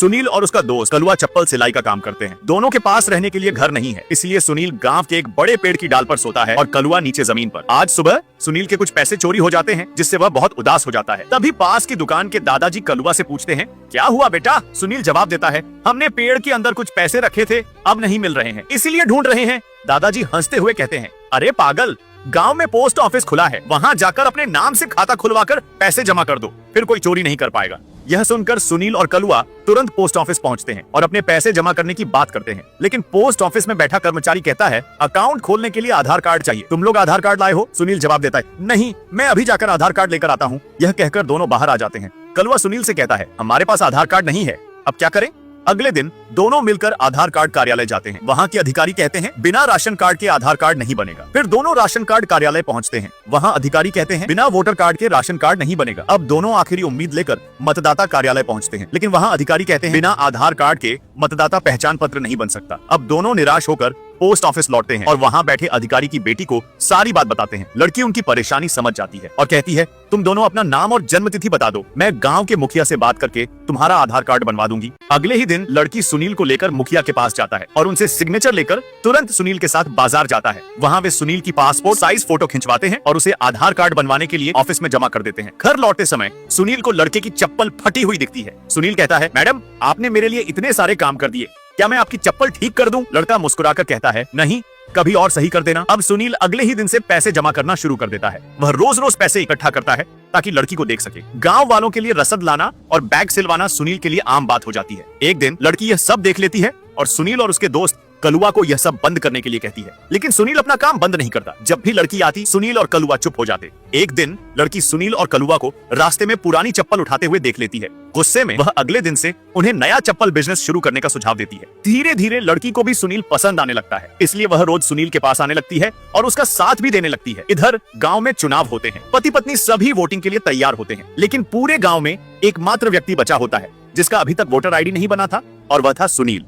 सुनील और उसका दोस्त कलुआ चप्पल सिलाई का काम करते हैं। दोनों के पास रहने के लिए घर नहीं है, इसलिए सुनील गांव के एक बड़े पेड़ की डाल पर सोता है और कलुआ नीचे जमीन पर। आज सुबह सुनील के कुछ पैसे चोरी हो जाते हैं, जिससे वह बहुत उदास हो जाता है। तभी पास की दुकान के दादाजी कलुआ से पूछते हैं, क्या हुआ बेटा? सुनील जवाब देता है, हमने पेड़ के अंदर कुछ पैसे रखे थे, अब नहीं मिल रहे हैं, इसीलिए ढूंढ रहे हैं। दादाजी हंसते हुए कहते हैं, अरे पागल, गांव में पोस्ट ऑफिस खुला है, वहां जाकर अपने नाम से खाता खुलवाकर पैसे जमा कर दो, फिर कोई चोरी नहीं कर पाएगा। यह सुनकर सुनील और कलुआ तुरंत पोस्ट ऑफिस पहुंचते हैं और अपने पैसे जमा करने की बात करते हैं। लेकिन पोस्ट ऑफिस में बैठा कर्मचारी कहता है, अकाउंट खोलने के लिए आधार कार्ड चाहिए, तुम लोग आधार कार्ड लाए हो? सुनील जवाब देता है, नहीं, मैं अभी जाकर आधार कार्ड लेकर आता हूँ। यह कहकर दोनों बाहर आ जाते हैं। कलुआ सुनील से कहता है, हमारे पास आधार कार्ड नहीं है, अब क्या करें? अगले दिन दोनों मिलकर आधार कार्ड कार्यालय जाते हैं। वहाँ के अधिकारी कहते हैं, बिना राशन कार्ड के आधार कार्ड नहीं बनेगा। फिर दोनों राशन कार्ड कार्यालय पहुँचते हैं। वहाँ अधिकारी कहते हैं, बिना वोटर कार्ड के राशन कार्ड नहीं बनेगा। अब दोनों आखिरी उम्मीद लेकर मतदाता कार्यालय पहुँचते हैं, लेकिन वहाँ अधिकारी कहते हैं, बिना आधार कार्ड के मतदाता पहचान पत्र नहीं बन सकता। अब दोनों निराश होकर पोस्ट ऑफिस लौटते हैं और वहाँ बैठे अधिकारी की बेटी को सारी बात बताते हैं। लड़की उनकी परेशानी समझ जाती है और कहती है, तुम दोनों अपना नाम और जन्म तिथि बता दो, मैं गांव के मुखिया से बात करके तुम्हारा आधार कार्ड बनवा दूंगी। अगले ही दिन लड़की सुनील को लेकर मुखिया के पास जाता है और उनसे सिग्नेचर लेकर तुरंत सुनील के साथ बाजार जाता है। वहाँ वे सुनील की पासपोर्ट साइज फोटो खिंचवाते हैं और उसे आधार कार्ड बनवाने के लिए ऑफिस में जमा कर देते हैं। घर लौटते समय सुनील को लड़के की चप्पल फटी हुई दिखती है। सुनील कहता है, मैडम, आपने मेरे लिए इतने सारे काम कर दिए, क्या मैं आपकी चप्पल ठीक कर दूं? लड़का मुस्कुराकर कहता है, नहीं, कभी और सही कर देना। अब सुनील अगले ही दिन से पैसे जमा करना शुरू कर देता है। वह रोज रोज पैसे इकट्ठा करता है ताकि लड़की को देख सके। गांव वालों के लिए रसद लाना और बैग सिलवाना सुनील के लिए आम बात हो जाती है। एक दिन लड़की यह सब देख लेती है और सुनील और उसके दोस्त कलुआ को यह सब बंद करने के लिए कहती है, लेकिन सुनील अपना काम बंद नहीं करता। जब भी लड़की आती, सुनील और कलुआ चुप हो जाते। एक दिन लड़की सुनील और कलुआ को रास्ते में पुरानी चप्पल उठाते हुए देख लेती है। गुस्से में वह अगले दिन से उन्हें नया चप्पल बिजनेस शुरू करने का सुझाव देती है। धीरे धीरे लड़की को भी सुनील पसंद आने लगता है, इसलिए वह रोज सुनील के पास आने लगती है और उसका साथ भी देने लगती है। इधर गाँव में चुनाव होते हैं। पति पत्नी सभी वोटिंग के लिए तैयार होते हैं, लेकिन पूरे गाँव में एकमात्र व्यक्ति बचा होता है जिसका अभी तक वोटर ID नहीं बना था, और वह था सुनील।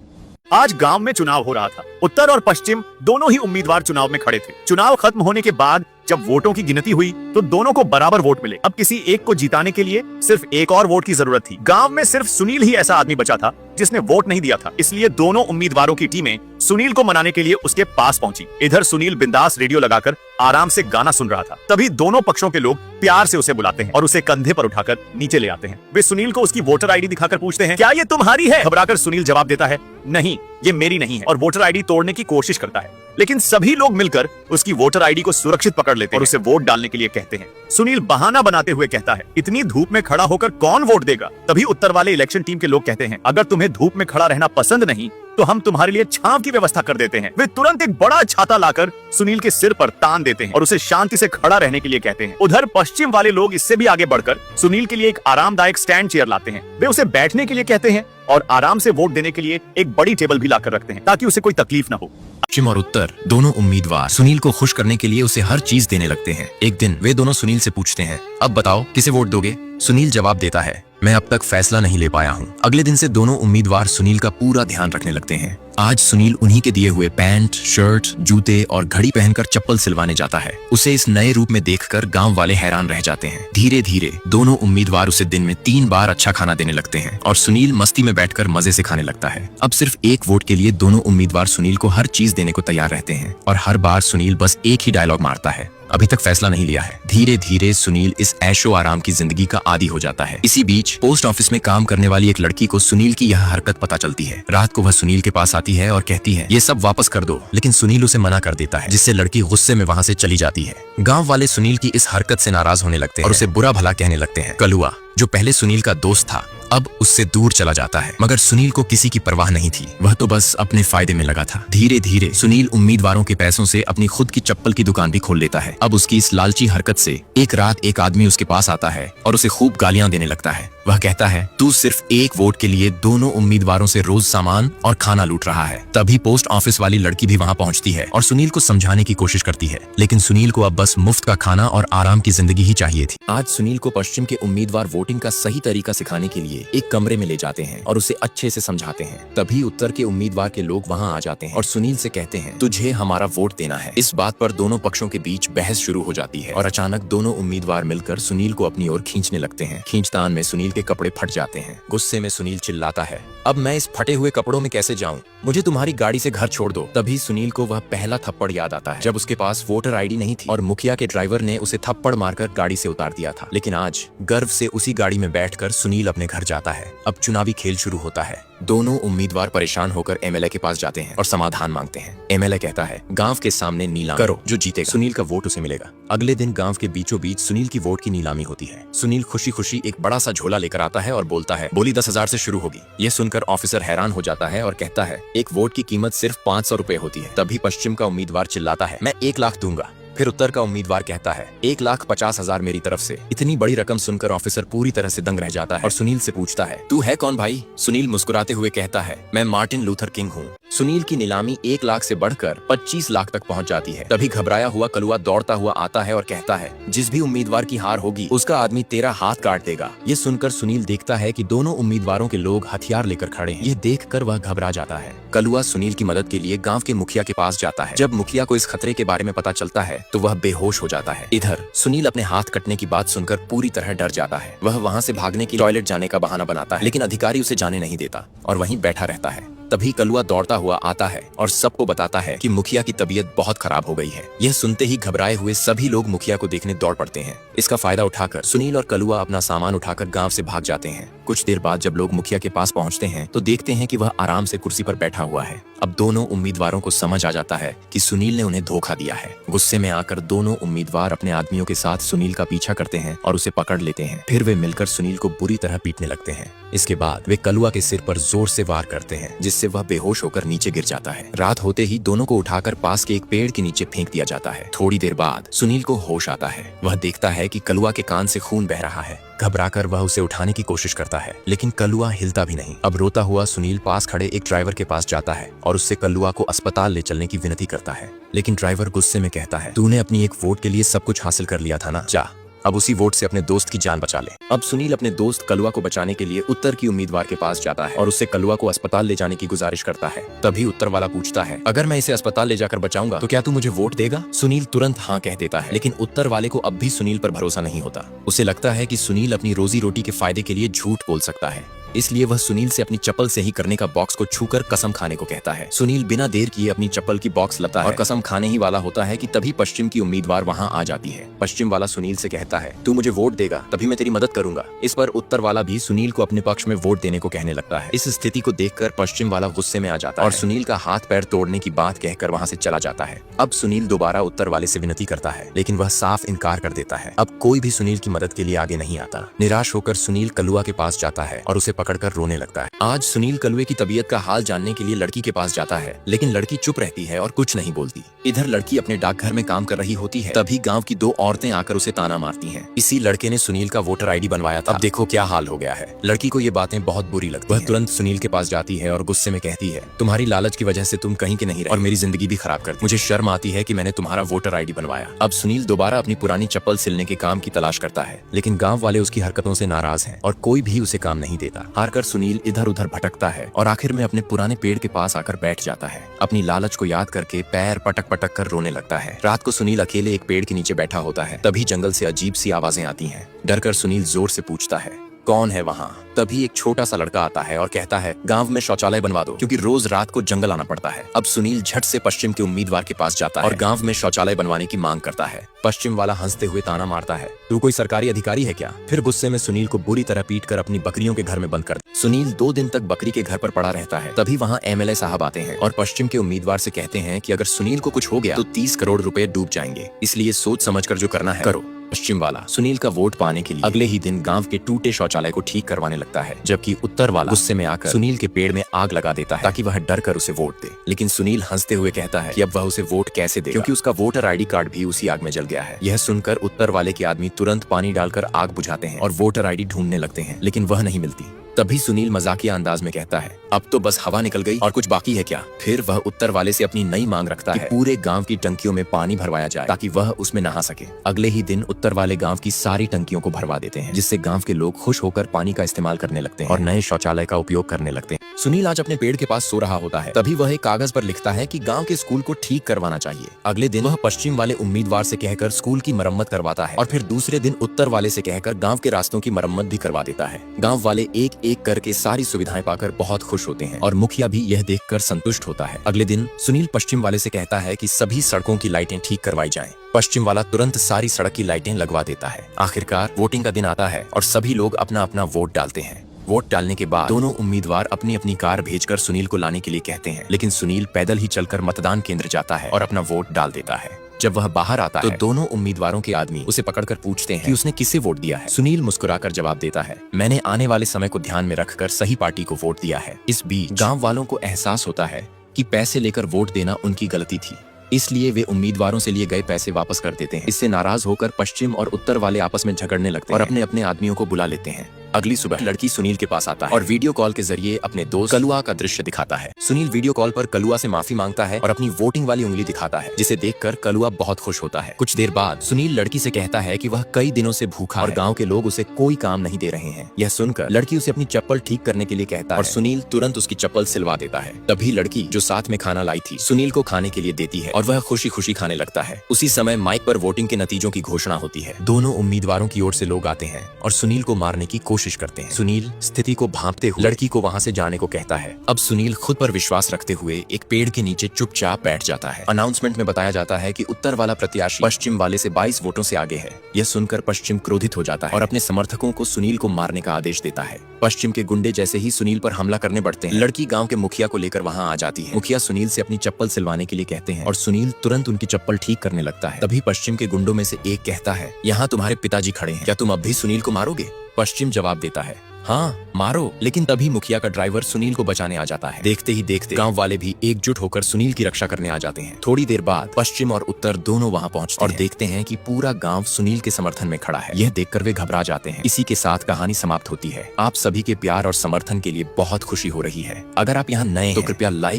आज गांव में चुनाव हो रहा था। उत्तर और पश्चिम दोनों ही उम्मीदवार चुनाव में खड़े थे। चुनाव खत्म होने के बाद जब वोटों की गिनती हुई तो दोनों को बराबर वोट मिले। अब किसी एक को जिताने के लिए सिर्फ एक और वोट की जरूरत थी। गांव में सिर्फ सुनील ही ऐसा आदमी बचा था जिसने वोट नहीं दिया था, इसलिए दोनों उम्मीदवारों की टीमें सुनील को मनाने के लिए उसके पास पहुंची। इधर सुनील बिंदास रेडियो लगाकर आराम से गाना सुन रहा था। तभी दोनों पक्षों के लोग प्यार से उसे बुलाते हैं और उसे कंधे पर उठाकर नीचे ले आते हैं। वे सुनील को उसकी वोटर ID दिखाकर पूछते हैं, क्या ये तुम्हारी है? घबराकर सुनील जवाब देता है, नहीं, ये मेरी नहीं है, और वोटर ID तोड़ने की कोशिश करता है। लेकिन सभी लोग मिलकर उसकी वोटर ID को सुरक्षित पकड़ लेते हैं और उसे वोट डालने के लिए कहते हैं। सुनील बहाना बनाते हुए कहता है, इतनी धूप में खड़ा होकर कौन वोट देगा? तभी उत्तर वाले इलेक्शन टीम के लोग कहते हैं, अगर तुम्हें धूप में खड़ा रहना पसंद नहीं तो हम तुम्हारे लिए छांव की व्यवस्था कर देते हैं। वे तुरंत एक बड़ा छाता लाकर सुनील के सिर पर तान देते हैं और उसे शांति से खड़ा रहने के लिए कहते हैं। उधर पश्चिम वाले लोग इससे भी आगे बढ़कर सुनील के लिए एक आरामदायक स्टैंड चेयर लाते हैं। वे उसे बैठने के लिए कहते हैं और आराम से वोट देने के लिए एक बड़ी टेबल भी लाकर रखते हैं ताकि उसे कोई तकलीफ न हो। पश्चिम और उत्तर दोनों उम्मीदवार सुनील को खुश करने के लिए उसे हर चीज देने लगते हैं। एक दिन वे दोनों सुनील से पूछते हैं, अब बताओ किसे वोट दोगे? सुनील जवाब देता है, मैं अब तक फैसला नहीं ले पाया हूँ। अगले दिन से दोनों उम्मीदवार सुनील का पूरा ध्यान रखने लगते हैं। आज सुनील उन्हीं के दिए हुए पैंट, शर्ट, जूते और घड़ी पहनकर चप्पल सिलवाने जाता है। उसे इस नए रूप में देखकर गांव वाले हैरान रह जाते हैं। धीरे धीरे दोनों उम्मीदवार उसे दिन में 3 बार अच्छा खाना देने लगते हैं और सुनील मस्ती में बैठकर मजे से खाने लगता है। अब सिर्फ एक वोट के लिए दोनों उम्मीदवार सुनील को हर चीज देने को तैयार रहते हैं और हर बार सुनील बस एक ही डायलॉग मारता है, अभी तक फैसला नहीं लिया है। धीरे धीरे सुनील इस ऐशो आराम की जिंदगी का आदी हो जाता है। इसी बीच पोस्ट ऑफिस में काम करने वाली एक लड़की को सुनील की यह हरकत पता चलती है। रात को वह सुनील के पास आती है और कहती है, ये सब वापस कर दो, लेकिन सुनील उसे मना कर देता है, जिससे लड़की गुस्से में वहाँ से चली जाती है। गाँव वाले सुनील की इस हरकत से नाराज होने लगते हैं और उसे बुरा भला कहने लगते हैं। कलुआ, जो पहले सुनील का दोस्त था, अब उससे दूर चला जाता है, मगर सुनील को किसी की परवाह नहीं थी। वह तो बस अपने फायदे में लगा था। धीरे धीरे सुनील उम्मीदवारों के पैसों से अपनी खुद की चप्पल की दुकान भी खोल लेता है। अब उसकी इस लालची हरकत से एक रात एक आदमी उसके पास आता है और उसे खूब गालियां देने लगता है। वह कहता है, तू सिर्फ एक वोट के लिए दोनों उम्मीदवारों से रोज सामान और खाना लूट रहा है। तभी पोस्ट ऑफिस वाली लड़की भी वहाँ पहुँचती है और सुनील को समझाने की कोशिश करती है, लेकिन सुनील को अब बस मुफ्त का खाना और आराम की जिंदगी ही चाहिए थी। आज सुनील को पश्चिम के उम्मीदवार वोटिंग का सही तरीका सिखाने के लिए लिए एक कमरे में ले जाते हैं और उसे अच्छे से समझाते हैं। तभी उत्तर के उम्मीदवार के लोग वहां आ जाते हैं और सुनील से कहते हैं तुझे हमारा वोट देना है। इस बात पर दोनों पक्षों के बीच बहस शुरू हो जाती है और अचानक दोनों उम्मीदवार मिलकर सुनील को अपनी ओर खींचने लगते हैं। खींचतान में सुनील के कपड़े फट जाते हैं। गुस्से में सुनील चिल्लाता है, अब मैं इस फटे हुए कपड़ों में कैसे जाऊं? मुझे तुम्हारी गाड़ी से घर छोड़ दो। तभी सुनील को वह पहला थप्पड़ याद आता है जब उसके पास वोटर आईडी नहीं थी और मुखिया के ड्राइवर ने उसे थप्पड़ मारकर गाड़ी से उतार दिया था। लेकिन आज गर्व से उसी गाड़ी में बैठकर सुनील अपने घर जाता है। अब चुनावी खेल शुरू होता है। दोनों उम्मीदवार परेशान होकर एमएलए के पास जाते हैं और समाधान मांगते हैं। एमएलए कहता है गांव के सामने नीलाम करो, जो जीतेगा सुनील का वोट उसे मिलेगा। अगले दिन गांव के बीचों बीच सुनील की वोट की नीलामी होती है। सुनील खुशी खुशी एक बड़ा सा झोला लेकर आता है और बोलता है बोली 10,000 से शुरू होगी। यह सुनकर ऑफिसर हैरान हो जाता है और कहता है एक वोट की कीमत सिर्फ 500 रुपए होती है। तभी पश्चिम का उम्मीदवार चिल्लाता है मैं 1 लाख दूंगा। फिर उत्तर का उम्मीदवार कहता है 1,50,000 मेरी तरफ से। इतनी बड़ी रकम सुनकर ऑफिसर पूरी तरह से दंग रह जाता है और सुनील से पूछता है तू है कौन भाई? सुनील मुस्कुराते हुए कहता है मैं मार्टिन लूथर किंग हूँ। सुनील की नीलामी 1 लाख से बढ़कर 25 लाख तक पहुँच जाती है। तभी घबराया हुआ कलुआ दौड़ता हुआ आता है और कहता है जिस भी उम्मीदवार की हार होगी उसका आदमी तेरा हाथ काट देगा। ये सुनकर सुनील देखता है कि दोनों उम्मीदवारों के लोग हथियार लेकर खड़े हैं। ये देखकर वह घबरा जाता है। कलुआ सुनील की मदद के लिए गांव के मुखिया के पास जाता है। जब मुखिया को इस खतरे के बारे में पता चलता है तो वह बेहोश हो जाता है। इधर सुनील अपने हाथ कटने की बात सुनकर पूरी तरह डर जाता है। वह वहां से भागने की टॉयलेट जाने का बहाना बनाता है, लेकिन अधिकारी उसे जाने नहीं देता और वहीं बैठा रहता है। तभी कलुआ दौड़ता हुआ आता है और सबको बताता है कि मुखिया की तबीयत बहुत खराब हो गई है। यह सुनते ही घबराए हुए सभी लोग मुखिया को देखने दौड़ पड़ते हैं। इसका फायदा उठाकर सुनील और कलुआ अपना सामान उठाकर गांव से भाग जाते हैं। कुछ देर बाद जब लोग मुखिया के पास पहुंचते हैं तो देखते हैं कि वह आराम से कुर्सी पर बैठा हुआ है। अब दोनों उम्मीदवारों को समझ आ जाता है कि सुनील ने उन्हें धोखा दिया है। गुस्से में आकर दोनों उम्मीदवार अपने आदमियों के साथ सुनील का पीछा करते हैं और उसे पकड़ लेते हैं। फिर वे मिलकर सुनील को बुरी तरह पीटने लगते हैं। इसके बाद वे कलुआ के सिर पर जोर से वार करते हैं, जिससे वह बेहोश होकर नीचे गिर जाता है। रात होते ही दोनों को उठाकर पास के एक पेड़ के नीचे फेंक दिया जाता है। थोड़ी देर बाद सुनील को होश आता है। वह देखता है कि कलुआ के कान से खून बह रहा है। घबराकर वह उसे उठाने की कोशिश करता है, लेकिन कलुआ हिलता भी नहीं। अब रोता हुआ सुनील पास खड़े एक ड्राइवर के पास जाता है और उससे कलुआ को अस्पताल ले चलने की विनती करता है। लेकिन ड्राइवर गुस्से में कहता है तूने अपनी एक वोट के लिए सब कुछ हासिल कर लिया था ना, जा अब उसी वोट से अपने दोस्त की जान बचा ले। अब सुनील अपने दोस्त कलुआ को बचाने के लिए उत्तर की उम्मीदवार के पास जाता है और उससे कलुआ को अस्पताल ले जाने की गुजारिश करता है। तभी उत्तर वाला पूछता है अगर मैं इसे अस्पताल ले जाकर बचाऊंगा तो क्या तू मुझे वोट देगा? सुनील तुरंत हाँ कह देता है, लेकिन उत्तर वाले को अब भी सुनील पर भरोसा नहीं होता। उसे लगता है कि सुनील अपनी रोजी रोटी के फायदे के लिए झूठ बोल सकता है, इसलिए वह सुनील से अपनी चप्पल से ही करने का बॉक्स को छूकर कसम खाने को कहता है। सुनील बिना देर किए अपनी चप्पल की बॉक्स लाता है और कसम खाने ही वाला होता है कि तभी पश्चिम की उम्मीदवार वहां आ जाती है। पश्चिम वाला सुनील से कहता है तू मुझे वोट देगा तभी मैं तेरी मदद करूंगा। इस पर उत्तर वाला भी सुनील को अपने पक्ष में वोट देने को कहने लगता है। इस स्थिति को देखकर पश्चिम वाला गुस्से में आ जाता है और सुनील का हाथ पैर तोड़ने की बात कहकर वहां से चला जाता है। अब सुनील दोबारा उत्तर वाले से विनती करता है, लेकिन वह साफ इनकार कर देता है। अब कोई भी सुनील की मदद के लिए आगे नहीं आता। निराश होकर सुनील कलुआ के पास जाता है और उसे पकड़कर रोने लगता है। आज सुनील कलुए की तबीयत का हाल जानने के लिए लड़की के पास जाता है, लेकिन लड़की चुप रहती है और कुछ नहीं बोलती। इधर लड़की अपने डाकघर में काम कर रही होती है। तभी गांव की 2 औरतें आकर उसे ताना मारती हैं। इसी लड़के ने सुनील का वोटर आईडी बनवाया था, अब देखो क्या हाल हो गया है। लड़की को ये बातें बहुत बुरी लगती हैं। वह तुरंत सुनील के पास जाती है और गुस्से में कहती है तुम्हारी लालच की वजह से तुम कहीं के नहीं रहे और मेरी जिंदगी भी खराब कर दी। मुझे शर्म आती है कि मैंने तुम्हारा वोटर आईडी बनवाया। अब सुनील दोबारा अपनी पुरानी चप्पल सिलने के काम की तलाश करता है, लेकिन गाँव वाले उसकी हरकतों से नाराज हैं और कोई भी उसे काम नहीं देता। हारकर सुनील इधर उधर भटकता है और आखिर में अपने पुराने पेड़ के पास आकर बैठ जाता है। अपनी लालच को याद करके पैर पटक पटक कर रोने लगता है। रात को सुनील अकेले एक पेड़ के नीचे बैठा होता है। तभी जंगल से अजीब सी आवाजें आती हैं। डरकर सुनील जोर से पूछता है कौन है वहाँ? तभी एक छोटा सा लड़का आता है और कहता है गांव में शौचालय बनवा दो, क्योंकि रोज रात को जंगल आना पड़ता है। अब सुनील झट से पश्चिम के उम्मीदवार के पास जाता है और गांव में शौचालय बनवाने की मांग करता है। पश्चिम वाला हंसते हुए ताना मारता है तू कोई सरकारी अधिकारी है क्या? फिर गुस्से में सुनील को बुरी तरह पीट कर अपनी बकरियों के घर में बंद कर सुनील 2 दिन तक बकरी के घर पर पड़ा रहता है। तभी वहाँ एमएलए साहब आते हैं और पश्चिम के उम्मीदवार से कहते हैं कि अगर सुनील को कुछ हो गया तो 30 करोड़ रुपए डूब जाएंगे, इसलिए सोच समझकर जो करना है करो। पश्चिम वाला सुनील का वोट पाने के लिए अगले ही दिन गांव के टूटे शौचालय को ठीक करवाने लगता है, जबकि उत्तर वाला गुस्से में आकर सुनील के पेड़ में आग लगा देता है ताकि वह डर कर उसे वोट दे। लेकिन सुनील हंसते हुए कहता है कि अब वह उसे वोट कैसे देगा, क्योंकि उसका वोटर आईडी कार्ड भी उसी आग में जल गया है। यह सुनकर उत्तर वाले के आदमी तुरंत पानी डालकर आग बुझाते हैं और वोटर आईडी ढूंढने लगते हैं, लेकिन वह नहीं मिलती। तभी सुनील मजाकिया अंदाज में कहता है अब तो बस हवा निकल गई और कुछ बाकी है क्या? फिर वह उत्तर वाले से अपनी नई मांग रखता है, पूरे गांव की टंकियों में पानी भरवाया जाए ताकि वह उसमें नहा सके। अगले ही दिन उत्तर वाले गांव की सारी टंकियों को भरवा देते हैं, जिससे गांव के लोग खुश होकर पानी का इस्तेमाल करने लगते हैं और नए शौचालय का उपयोग करने लगते हैं। सुनील आज अपने पेड़ के पास सो रहा होता है, तभी वह एक कागज पर लिखता है कि गांव के स्कूल को ठीक करवाना चाहिए। अगले दिन वह पश्चिम वाले उम्मीदवार से कहकर स्कूल की मरम्मत करवाता है और फिर दूसरे दिन उत्तर वाले से कहकर गांव के रास्तों की मरम्मत भी करवा देता है। गांव वाले एक एक करके सारी सुविधाएं पाकर बहुत खुश होते हैं और मुखिया भी यह देखकर संतुष्ट होता है। अगले दिन सुनील पश्चिम वाले से कहता है कि सभी सड़कों की लाइटें ठीक करवाई जाएं। पश्चिम वाला तुरंत सारी सड़क की लाइटें लगवा देता है। आखिरकार वोटिंग का दिन आता है और सभी लोग अपना अपना वोट डालते हैं। वोट डालने के बाद दोनों उम्मीदवार अपनी अपनी कार भेजकर सुनील को लाने के लिए कहते हैं, लेकिन सुनील पैदल ही चलकर मतदान केंद्र जाता है और अपना वोट डाल देता है। जब वह बाहर आता है तो दोनों उम्मीदवारों के आदमी उसे पकड़कर पूछते हैं कि उसने किसे वोट दिया है। सुनील मुस्कुराकर जवाब देता है, मैंने आने वाले समय को ध्यान में रखकर सही पार्टी को वोट दिया है। इस बीच गांव वालों को एहसास होता है कि पैसे लेकर वोट देना उनकी गलती थी, इसलिए वे उम्मीदवारों से लिए गए पैसे वापस कर देते हैं। इससे नाराज होकर पश्चिम और उत्तर वाले आपस में झगड़ने लगते हैं और अपने अपने आदमियों को बुला लेते हैं। अगली सुबह लड़की सुनील के पास आता है और वीडियो कॉल के जरिए अपने दोस्त कलुआ का दृश्य दिखाता है। सुनील वीडियो कॉल पर कलुआ से माफी मांगता है और अपनी वोटिंग वाली उंगली दिखाता है, जिसे देखकर कलुआ बहुत खुश होता है। कुछ देर बाद सुनील लड़की से कहता है कि वह कई दिनों से भूखा और गांव के लोग उसे कोई काम नहीं दे रहे हैं। यह सुनकर लड़की उसे अपनी चप्पल ठीक करने के लिए कहता है और सुनील तुरंत उसकी चप्पल सिलवा देता है। तभी लड़की जो साथ में खाना लाई थी सुनील को खाने के लिए देती है और वह खुशी खुशी खाने लगता है। उसी समय माइक पर वोटिंग के नतीजों की घोषणा होती है। दोनों उम्मीदवारों की ओर से लोग आते हैं और सुनील को मारने की कोशिश करते हैं। सुनील स्थिति को भांपते हुए लड़की को वहां से जाने को कहता है। अब सुनील खुद पर विश्वास रखते हुए एक पेड़ के नीचे चुपचाप बैठ जाता है। अनाउंसमेंट में बताया जाता है कि उत्तर वाला प्रत्याशी पश्चिम वाले से 22 वोटों से आगे है। यह सुनकर पश्चिम क्रोधित हो जाता है और अपने समर्थकों को सुनील को मारने का आदेश देता है। पश्चिम के गुंडे जैसे ही सुनील पर हमला करने बढ़ते हैं, लड़की गांव के मुखिया को लेकर वहां आ जाती है। मुखिया सुनील से अपनी चप्पल सिलवाने के लिए कहते हैं और सुनील तुरंत उनकी चप्पल ठीक करने लगता है। तभी पश्चिम के गुंडों में से एक कहता है, यहाँ तुम्हारे पिताजी खड़े हैं, क्या तुम अब भी सुनील को मारोगे? पश्चिम जवाब देता है, हाँ मारो। लेकिन तभी मुखिया का ड्राइवर सुनील को बचाने आ जाता है। देखते ही देखते गांव वाले भी एकजुट होकर सुनील की रक्षा करने आ जाते हैं। थोड़ी देर बाद पश्चिम और उत्तर दोनों वहां पहुंचते हैं और देखते हैं कि पूरा गांव सुनील के समर्थन में खड़ा है। यह देखकर वे घबरा जाते हैं। इसी के साथ कहानी समाप्त होती है। आप सभी के प्यार और समर्थन के लिए बहुत खुशी हो रही है। अगर आप यहाँ नए हैं तो कृपया लाइक